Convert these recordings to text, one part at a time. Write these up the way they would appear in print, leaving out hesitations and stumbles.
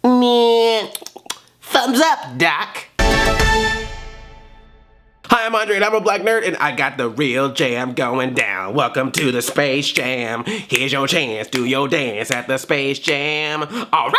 Meh. Thumbs up, Doc. Hi, I'm Andre and I'm a black nerd and I got the real jam going down. Welcome to the Space Jam. Here's your chance, do your dance at the Space Jam. Alright,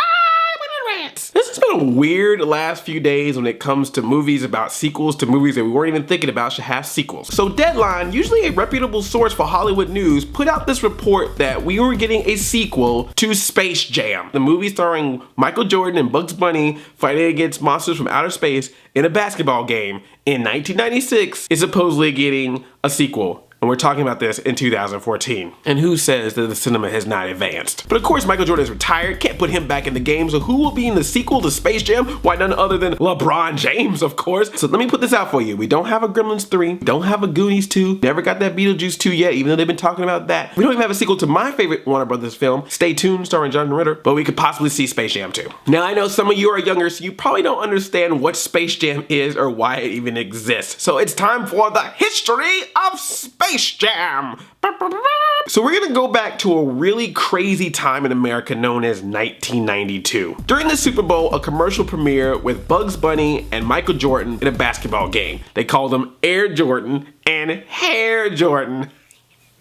Rants. This has been a weird last few days when it comes to movies about sequels to movies that we weren't even thinking about should have sequels. So Deadline, usually a reputable source for Hollywood news, put out this report that we were getting a sequel to Space Jam, the movie starring Michael Jordan and Bugs Bunny fighting against monsters from outer space in a basketball game in 1996 is supposedly getting a sequel. And we're talking about this in 2014. And who says that the cinema has not advanced? But of course, Michael Jordan is retired, can't put him back in the game, so who will be in the sequel to Space Jam? Why, none other than LeBron James, of course. So let me put this out for you. We don't have a Gremlins 3, don't have a Goonies 2, never got that Beetlejuice 2 yet, even though they've been talking about that. We don't even have a sequel to my favorite Warner Brothers film, Stay Tuned, starring Jonathan Ritter, but we could possibly see Space Jam 2. Now, I know some of you are younger, so you probably don't understand what Space Jam is or why it even exists. So it's time for the history of Space Jam. So we're gonna go back to a really crazy time in America known as 1992. During the Super Bowl, a commercial premiere with Bugs Bunny and Michael Jordan in a basketball game. They called them Air Jordan and Hair Jordan.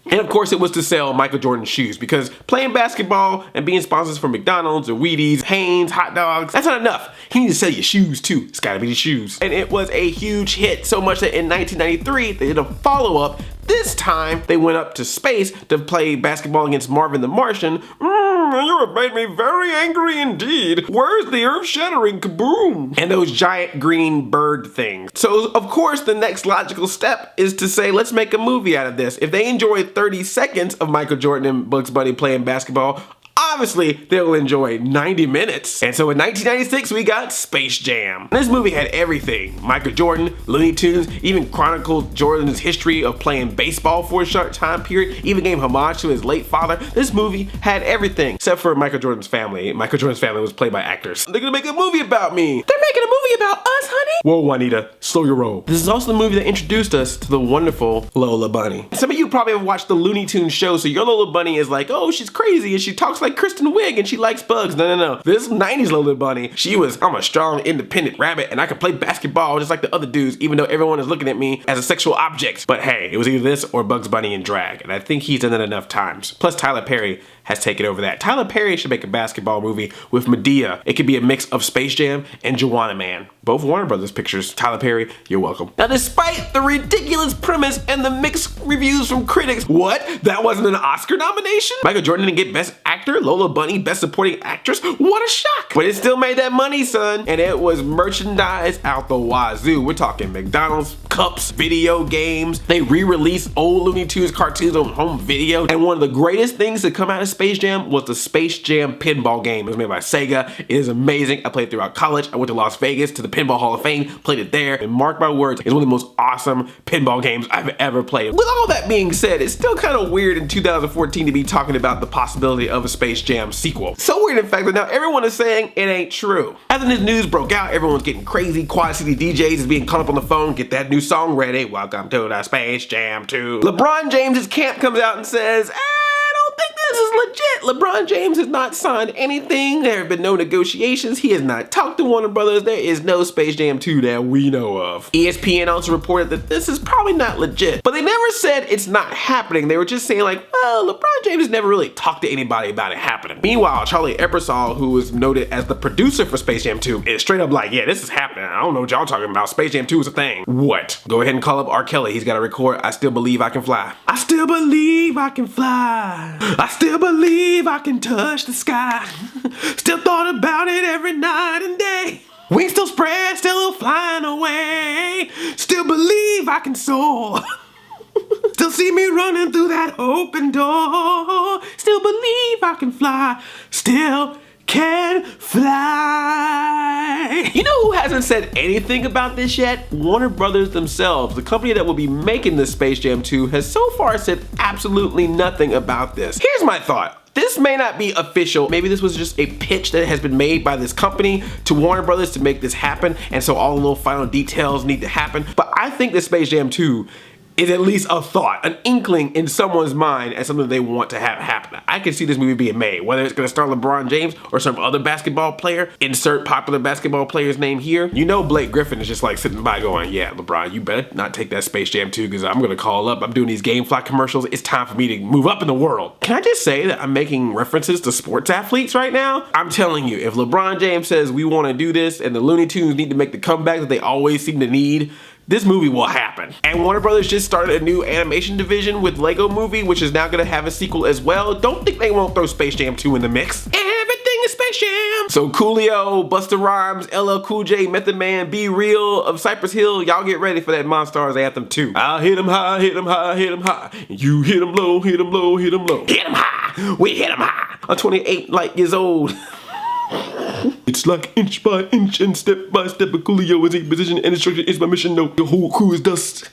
And of course it was to sell Michael Jordan shoes, because playing basketball and being sponsors for McDonald's or Wheaties, Hanes, hot dogs, that's not enough. You need to sell your shoes too. It's gotta be the shoes. And it was a huge hit, so much that in 1993 they did a follow-up. This time they went up to space to play basketball against Marvin the Martian. You have made me very angry indeed. Where's the earth-shattering kaboom? And those giant green bird things. So of course the next logical step is to say, let's make a movie out of this. If they enjoy 30 seconds of Michael Jordan and Bugs Bunny playing basketball, obviously they'll enjoy 90 minutes. And so in 1996 we got Space Jam. This movie had everything. Michael Jordan, Looney Tunes, even chronicled Jordan's history of playing baseball for a short time period, even gave homage to his late father. This movie had everything, except for Michael Jordan's family. Michael Jordan's family was played by actors. They're gonna make a movie about me. They're making a movie about us, honey. Whoa, Juanita, slow your roll. This is also the movie that introduced us to the wonderful Lola Bunny. Some of you probably have watched the Looney Tunes show, so your Lola Bunny is like, oh, she's crazy and she talks like Kristen Wiig and she likes bugs. No. This 90s Lola Bunny, she was, I'm a strong, independent rabbit and I can play basketball just like the other dudes, even though everyone is looking at me as a sexual object. But hey, it was either this or Bugs Bunny in drag, and I think he's done that enough times. Plus Tyler Perry has taken over that. Tyler Perry should make a basketball movie with Medea. It could be a mix of Space Jam and Juwanna Mann. Both Warner Brothers pictures. Tyler Perry, you're welcome. Now, despite the ridiculous premise and the mixed reviews from critics, what? That wasn't an Oscar nomination? Michael Jordan didn't get Best Actor? Lola Bunny, Best Supporting Actress? What a shock! But it still made that money, son. And it was merchandise out the wazoo. We're talking McDonald's, cups, video games. They re-released old Looney Tunes cartoons on home video. And one of the greatest things to come out of Space Jam was the Space Jam pinball game. It was made by Sega. It is amazing. I played it throughout college. I went to Las Vegas to the Pinball Hall of Fame, played it there, and mark my words, it's one of the most awesome pinball games I've ever played. With all that being said, it's still kind of weird in 2014 to be talking about the possibility of a Space Jam sequel. So weird, in fact, that now everyone is saying it ain't true. After this news broke out, everyone's getting crazy. Quad City DJs is being called up on the phone, get that new song ready. Welcome to the Space Jam 2. LeBron James's camp comes out and says, this is legit. LeBron James has not signed anything. There have been no negotiations. He has not talked to Warner Brothers. There is no Space Jam 2 that we know of. ESPN also reported that this is probably not legit, but they never said it's not happening. They were just saying like, well, LeBron James has never really talked to anybody about it happening. Meanwhile, Charlie Ebersol, who was noted as the producer for Space Jam 2, is straight up like, yeah, this is happening. I don't know what y'all talking about. Space Jam 2 is a thing. What? Go ahead and call up R. Kelly. He's got to record I Still Believe I Can Fly. I still believe I can fly. I still believe I can touch the sky. Still thought about it every night and day. Wings still spread, still flying away. Still believe I can soar. Still see me running through that open door. Still believe I can fly. Still can fly. You know who hasn't said anything about this yet? Warner Brothers themselves. The company that will be making this Space Jam 2 has so far said absolutely nothing about this. Here's my thought. This may not be official. Maybe this was just a pitch that has been made by this company to Warner Brothers to make this happen, and so all the little final details need to happen. But I think that Space Jam 2 is at least a thought, an inkling in someone's mind as something they want to have happen. I can see this movie being made, whether it's gonna star LeBron James or some other basketball player. Insert popular basketball player's name here. You know Blake Griffin is just like sitting by going, yeah, LeBron, you better not take that Space Jam 2 because I'm gonna call up. I'm doing these GameFly commercials. It's time for me to move up in the world. Can I just say that I'm making references to sports athletes right now? I'm telling you, if LeBron James says we wanna do this and the Looney Tunes need to make the comeback that they always seem to need, this movie will happen. And Warner Brothers just started a new animation division with Lego Movie, which is now gonna have a sequel as well. Don't think they won't throw Space Jam 2 in the mix. Everything is Space Jam. So Coolio, Busta Rhymes, LL Cool J, Method Man, Be Real of Cypress Hill, y'all get ready for that Monstars anthem too. I'll hit 'em high, hit 'em high, hit 'em high. You hit 'em low, hit 'em low, hit 'em low. Hit 'em high, we hit 'em high. I'm 28 like years old. It's like inch by inch and step by step. A Coolio is a position and instruction is my mission. No, the whole crew is dust.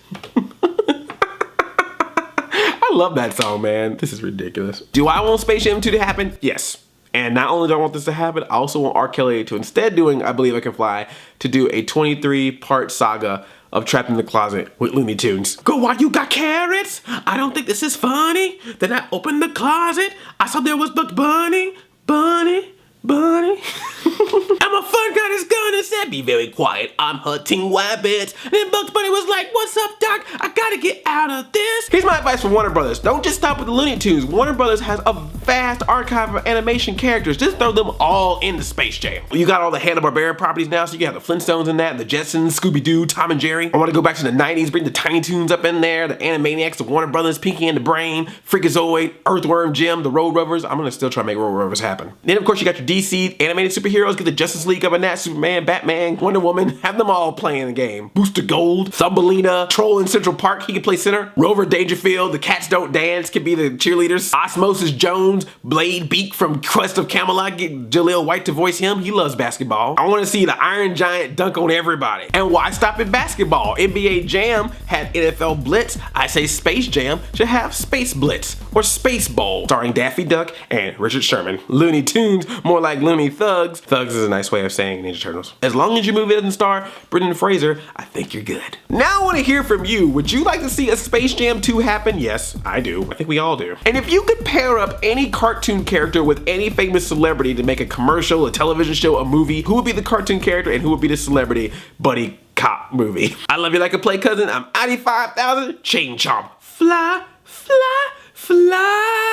I love that song, man. This is ridiculous. Do I want Space Jam 2 to happen? Yes. And not only do I want this to happen, I also want R. Kelly to, instead doing I Believe I Can Fly, to do a 23-part saga of Trapped in the Closet with Looney Tunes. Go while you got carrots. I don't think this is funny. Then I opened the closet. I saw there was Bugs Bunny. Bunny. I'm a fun guy that's gonna say, be very quiet, I'm hunting rabbits. And then Bugs Bunny was like, what's up, Doc? I gotta get out of this. Here's my advice for Warner Brothers. Don't just stop with the Looney Tunes. Warner Brothers has a vast archive of animation characters. Just throw them all into Space Jam. You got all the Hanna-Barbera properties now, so you got the Flintstones in that, the Jetsons, Scooby-Doo, Tom and Jerry. I wanna go back to the 90s, bring the Tiny Toons up in there, the Animaniacs, the Warner Brothers, Pinky and the Brain, Freakazoid, Earthworm Jim, the Road Rovers. I'm gonna still try to make Road Rovers happen. Then of course you got your DC animated superheroes, get the Justice League up in that, Superman, Batman, Wonder Woman, have them all playing the game. Booster Gold, Thumbelina, Troll in Central Park, he can play center. Rover Dangerfield, the Cats Don't Dance, can be the cheerleaders. Osmosis Jones, Blade Beak from Quest of Camelot, get Jaleel White to voice him, he loves basketball. I wanna see the Iron Giant dunk on everybody. And why stop at basketball? NBA Jam had NFL Blitz, I say Space Jam should have Space Blitz, or Space Bowl, starring Daffy Duck and Richard Sherman. Looney Tunes, more like Looney Thugs. Thugs is a nice way of saying Ninja Turtles. As long as your movie doesn't star Brendan Fraser, I think you're good. Now I want to hear from you. Would you like to see a Space Jam 2 happen? Yes, I do. I think we all do. And if you could pair up any cartoon character with any famous celebrity to make a commercial, a television show, a movie, who would be the cartoon character and who would be the celebrity buddy cop movie? I love you like a play cousin. I'm Audi 5000. Chain chomp. Fly, fly, fly.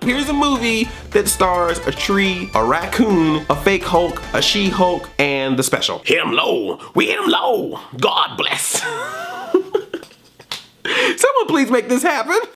Here's a movie that stars a tree, a raccoon, a fake Hulk, a she-Hulk, and the special. Hit 'em low. We hit 'em low. God bless. Someone please make this happen.